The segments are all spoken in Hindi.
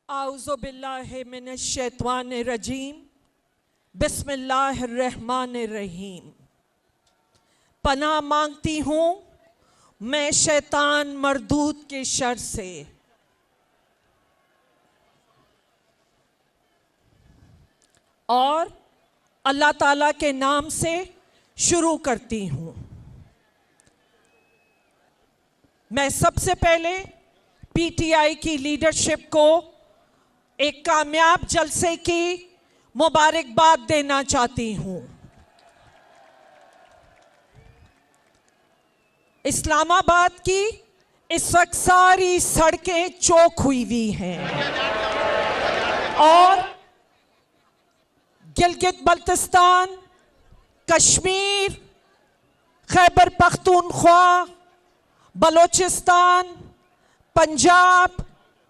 आऊज़ु बिल्लाहि मिनश्शैतानिर्रजीम बिस्मिल्लाहिर्रहमानिर्रहीम। पनाह मांगती हूँ मैं शैतान मरदूद के शर से। और अल्लाह ताला के नाम से शुरू करती हूँ। मैं सबसे पहले पीटीआई की लीडरशिप को एक कामयाब जलसे की मुबारकबाद देना चाहती हूँ। इस्लामाबाद की इस वक्त सारी सड़कें चौक हुई हैं और गिलगित बल्तिस्तान, कश्मीर, खैबर पख्तूनख्वा, बलोचिस्तान, पंजाब,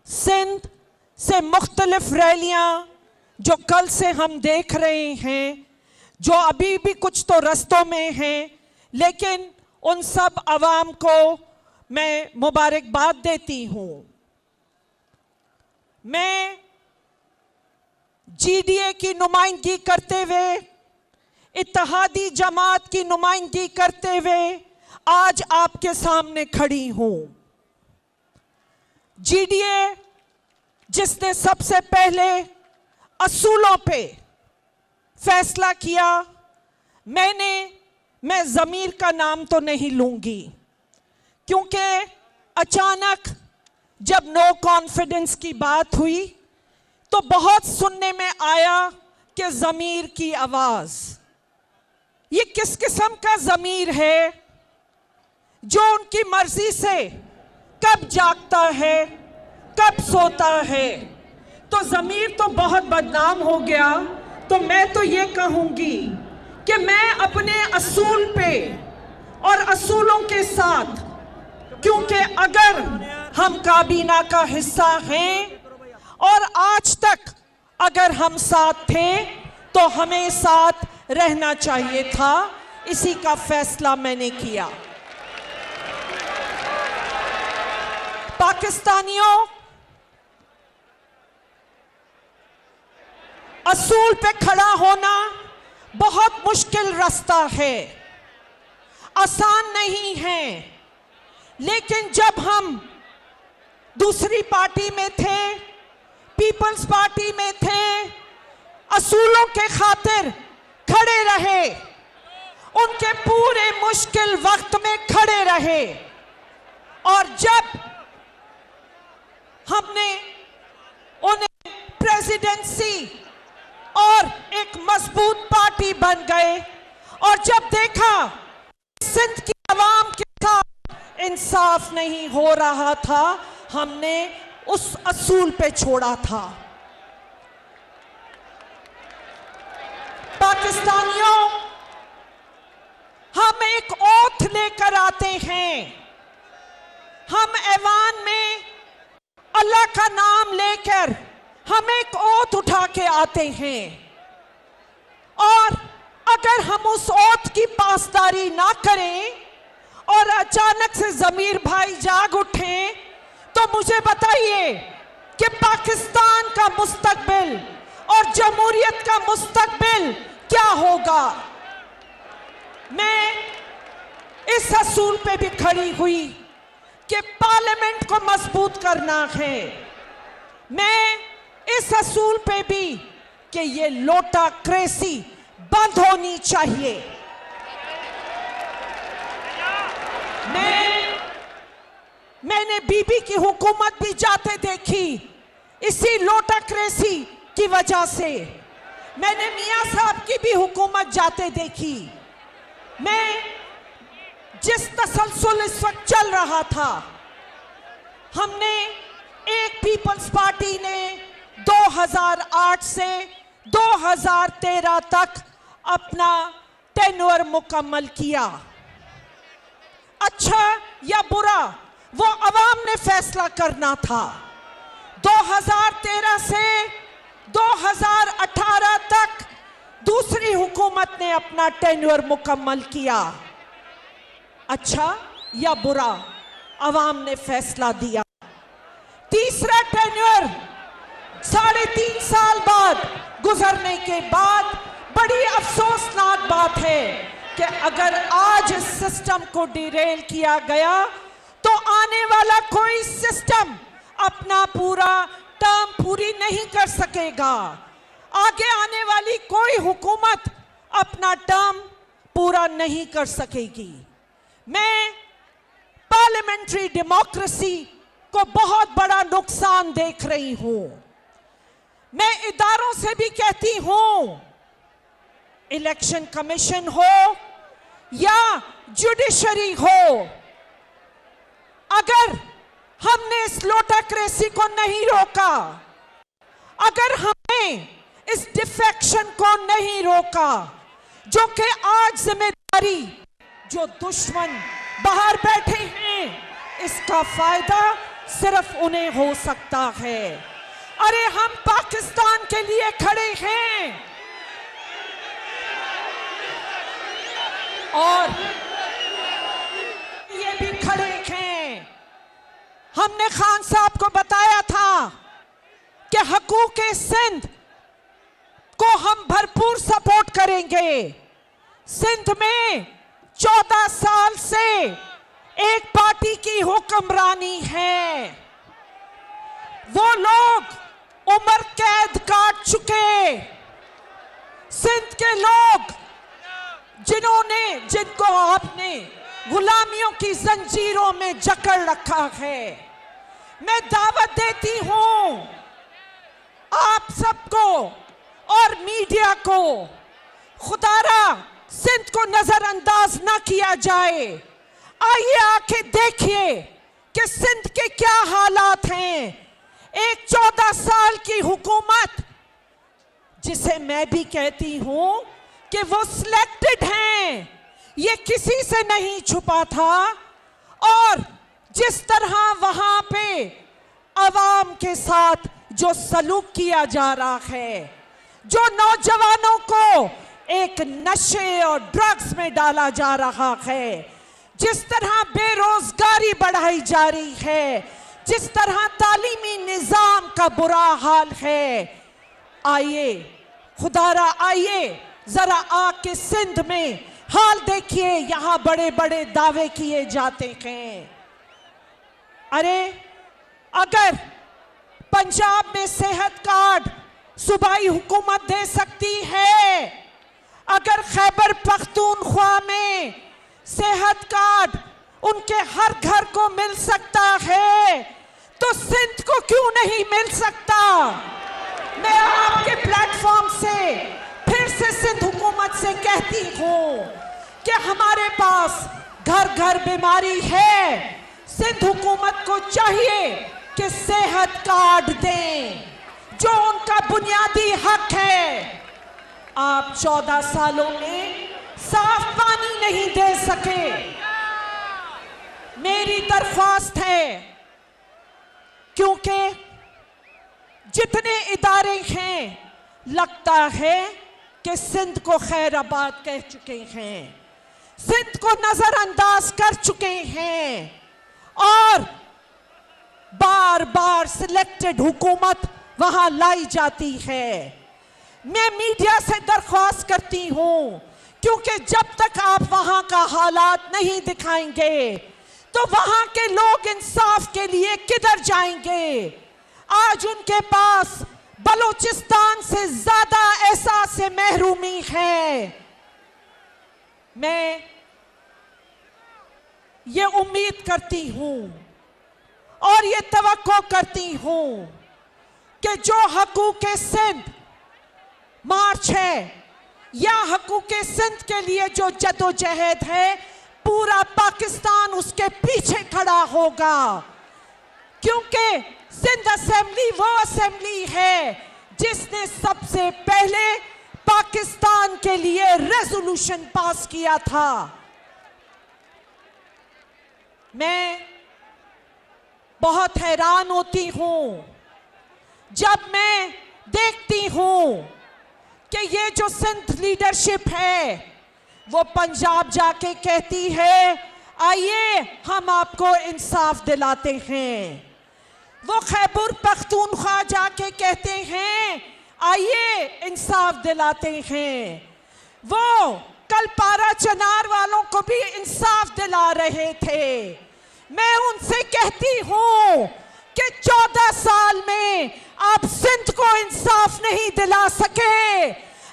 सिंध से मुख्तलिफ रैलियां जो कल से हम देख रहे हैं, जो अभी भी कुछ तो रस्तों में हैं, लेकिन उन सब अवाम को मैं मुबारकबाद देती हूँ। मैं जीडीए की नुमाइंदगी करते हुए, इत्तेहादी जमात की नुमाइंदगी करते हुए आज आपके सामने खड़ी हूँ। जीडीए जिसने सबसे पहले असूलों पे फैसला किया, मैं ज़मीर का नाम तो नहीं लूंगी, क्योंकि अचानक जब नो कॉन्फिडेंस की बात हुई तो बहुत सुनने में आया कि ज़मीर की आवाज़। ये किस किस्म का ज़मीर है जो उनकी मर्जी से कब जागता है, कब सोता है? तो ज़मीर तो बहुत बदनाम हो गया। तो मैं तो ये कहूँगी कि मैं अपने असूल पे और असूलों के साथ, क्योंकि अगर हम काबीना का हिस्सा हैं और आज तक अगर हम साथ थे तो हमें साथ रहना चाहिए था। इसी का फैसला मैंने किया। पाकिस्तानियों, असूल पे खड़ा होना बहुत मुश्किल रास्ता है, आसान नहीं है। लेकिन जब हम दूसरी पार्टी में थे, पीपल्स पार्टी में थे, असूलों के खातिर खड़े रहे, उनके पूरे मुश्किल वक्त में खड़े रहे, और जब हमने उन्हें प्रेसिडेंसी और एक मजबूत पार्टी बन गए, और जब देखा सिंध की आवाम के साथ इंसाफ नहीं हो रहा था, हमने उस असूल पे छोड़ा था। पाकिस्तानियों, हम एक ओथ लेकर आते हैं। हम ऐवान में अल्लाह का नाम लेकर हम एक ओथ उठा के आते हैं, और अगर हम उस ओथ की पासदारी ना करें और अचानक से ज़मीर भाई जाग उठें, तो मुझे बताइए कि पाकिस्तान का मुस्तकबिल और जमहूरियत का मुस्तकबिल क्या होगा? मैं इस असूल पे भी खड़ी हुई कि पार्लियामेंट को मजबूत करना है। मैं इस असूल पे भी कि ये लोटाक्रेसी बंद होनी चाहिए। मैंने बीबी की हुकूमत भी जाते देखी इसी लोटाक्रेसी की वजह से। मैंने मियां साहब की भी हुकूमत जाते देखी। मैं जिस तसलसल इस वक्त चल रहा था, हमने एक पीपल्स पार्टी ने 2008 से 2013 तक अपना टेन्योर मुकम्मल किया। अच्छा या बुरा वो अवाम ने फैसला करना था। 2013 से 2018 तक दूसरी हुकूमत ने अपना टेन्योर मुकम्मल किया। अच्छा या बुरा, अवाम ने फैसला दिया। तीसरा टेन्योर 3.5 साल बाद गुजरने के बाद बड़ी अफसोसनाक बात है कि अगर आज इस सिस्टम को डिरेल किया गया तो आने वाला कोई सिस्टम अपना पूरा टर्म पूरी नहीं कर सकेगा। आगे आने वाली कोई हुकूमत अपना टर्म पूरा नहीं कर सकेगी। मैं पार्लियामेंट्री डेमोक्रेसी को बहुत बड़ा नुकसान देख रही हूं। मैं इदारों से भी कहती हूं, इलेक्शन कमीशन हो या जुडिशरी हो, अगर हमने इस लोटाक्रेसी को नहीं रोका, अगर हमने इस डिफेक्शन को नहीं रोका, जो कि आज जिम्मेदारी जो दुश्मन बाहर बैठे हैं, इसका फायदा सिर्फ उन्हें हो सकता है। अरे हम पाकिस्तान के लिए खड़े हैं और ये भी खड़े हैं। हमने खान साहब को बताया था कि हकूक़ सिंध को हम भरपूर सपोर्ट करेंगे। सिंध में 14 साल से एक पार्टी की हुक्मरानी है। वो लोग उम्र कैद काट चुके सिंध के लोग, जिनको आपने गुलामियों की जंजीरों में जकड़ रखा है। मैं दावत देती हूं आप सबको और मीडिया को, खुदारा सिंध को नजरअंदाज ना किया जाए। आइए आके देखिए कि सिंध के क्या हालात हैं। एक 14 साल की हुकूमत, जिसे मैं भी कहती हूं कि वो सिलेक्टेड हैं, ये किसी से नहीं छुपा था। और जिस तरह वहां पे अवाम के साथ जो सलूक किया जा रहा है, जो नौजवानों को एक नशे और ड्रग्स में डाला जा रहा है, जिस तरह बेरोजगारी बढ़ाई जा रही है, जिस तरह तालीमी निजाम का बुरा हाल है, आइए खुदारा आइए जरा आके सिंध में हाल देखिए। यहां बड़े बड़े दावे किए जाते हैं। अरे अगर पंजाब में सेहत कार्ड सूबाई हुकूमत दे सकती है, अगर खैबर पख्तूनख्वा में सेहत कार्ड उनके हर घर को मिल सकता है, तो सिंध को क्यों नहीं मिल सकता? मैं आपके प्लेटफॉर्म से फिर से सिंध हुकूमत से कहती हूं कि हमारे पास घर घर बीमारी है। सिंध हुकूमत को चाहिए कि सेहत कार्ड दें, जो उनका बुनियादी हक है। आप 14 सालों में साफ पानी नहीं दे सके। मेरी दरख्वास्त है, क्योंकि जितने इदारे हैं, लगता है कि सिंध को खैराबाद कह चुके हैं, सिंध को नजरअंदाज कर चुके हैं और बार बार सिलेक्टेड हुकूमत वहां लाई जाती है। मैं मीडिया से दरख्वास्त करती हूं, क्योंकि जब तक आप वहां का हालात नहीं दिखाएंगे तो वहां के लोग इंसाफ के लिए किधर जाएंगे? आज उनके पास बलूचिस्तान से ज्यादा एहसास महरूमी है। मैं ये उम्मीद करती हूं और ये तवक्को करती हूं कि जो हकूक़ सिंध मार्च है या हकूक़ सिंध के लिए जो जदोजहद है, पूरा पाकिस्तान उसके पीछे खड़ा होगा। क्योंकि सिंध असेंबली वो असेंबली है जिसने सबसे पहले पाकिस्तान के लिए रेजोल्यूशन पास किया था। मैं बहुत हैरान होती हूं जब मैं देखती हूं कि ये जो सिंध लीडरशिप है वो पंजाब जाके कहती है आइए हम आपको इंसाफ दिलाते हैं। वो खैबर पख्तूनख्वा जाके कहते आइए इंसाफ दिलाते हैं। वो कल पारा चनार वालों को भी इंसाफ दिला रहे थे। मैं उनसे कहती हूं कि 14 साल में आप सिंध को इंसाफ नहीं दिला सके,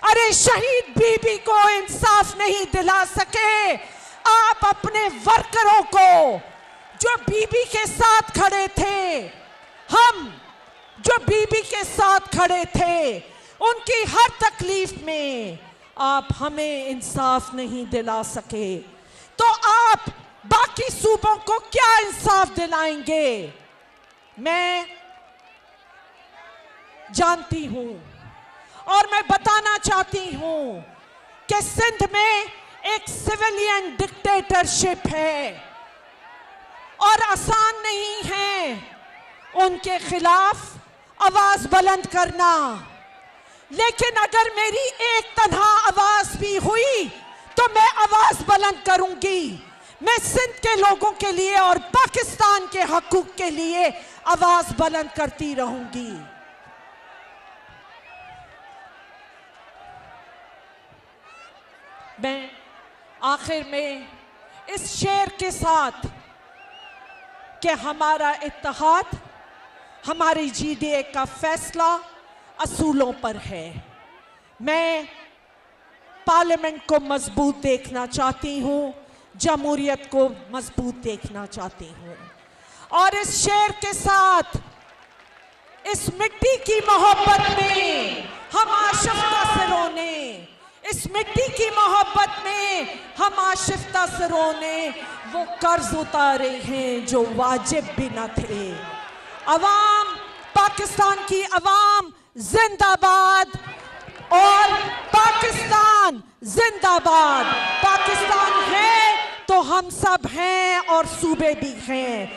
अरे शहीद बीबी को इंसाफ नहीं दिला सके। आप अपने वर्करों को जो बीबी के साथ खड़े थे, हम जो बीबी के साथ खड़े थे, उनकी हर तकलीफ में आप हमें इंसाफ नहीं दिला सके, तो आप बाकी सूबों को क्या इंसाफ दिलाएंगे? मैं जानती हूं और मैं बताना चाहती हूं कि सिंध में एक सिविलियन डिक्टेटरशिप है और आसान नहीं है उनके खिलाफ आवाज बुलंद करना। लेकिन अगर मेरी एक तन्हा आवाज भी हुई तो मैं आवाज बुलंद करूंगी। मैं सिंध के लोगों के लिए और पाकिस्तान के हकूक के लिए आवाज बुलंद करती रहूंगी। मैं आखिर में इस शेर के साथ कि हमारा इत्तेहाद, हमारी जीडीए का फैसला असूलों पर है। मैं पार्लियामेंट को मजबूत देखना चाहती हूँ, जमहूरियत को मजबूत देखना चाहती हूँ। और इस शेर के साथ इस मिट्टी की मोहब्बत में हम आशिफ्ता से रोने, इस मिट्टी की मोहब्बत में हम आशिफ्ता से रोने वो कर्ज उतारे हैं जो वाजिब भी न थे। अवाम, पाकिस्तान की अवाम जिंदाबाद और पाकिस्तान जिंदाबाद। पाकिस्तान है तो हम सब हैं और सूबे भी हैं।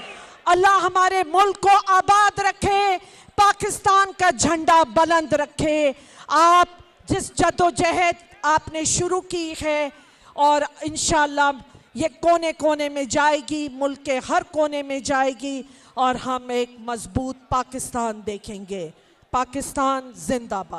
अल्लाह हमारे मुल्क को आबाद रखे, पाकिस्तान का झंडा बुलंद रखे। आप जिस जदोजहद आपने शुरू की है और इंशाअल्लाह ये कोने कोने में जाएगी, मुल्क के हर कोने में जाएगी और हम एक मजबूत पाकिस्तान देखेंगे। पाकिस्तान जिंदाबाद।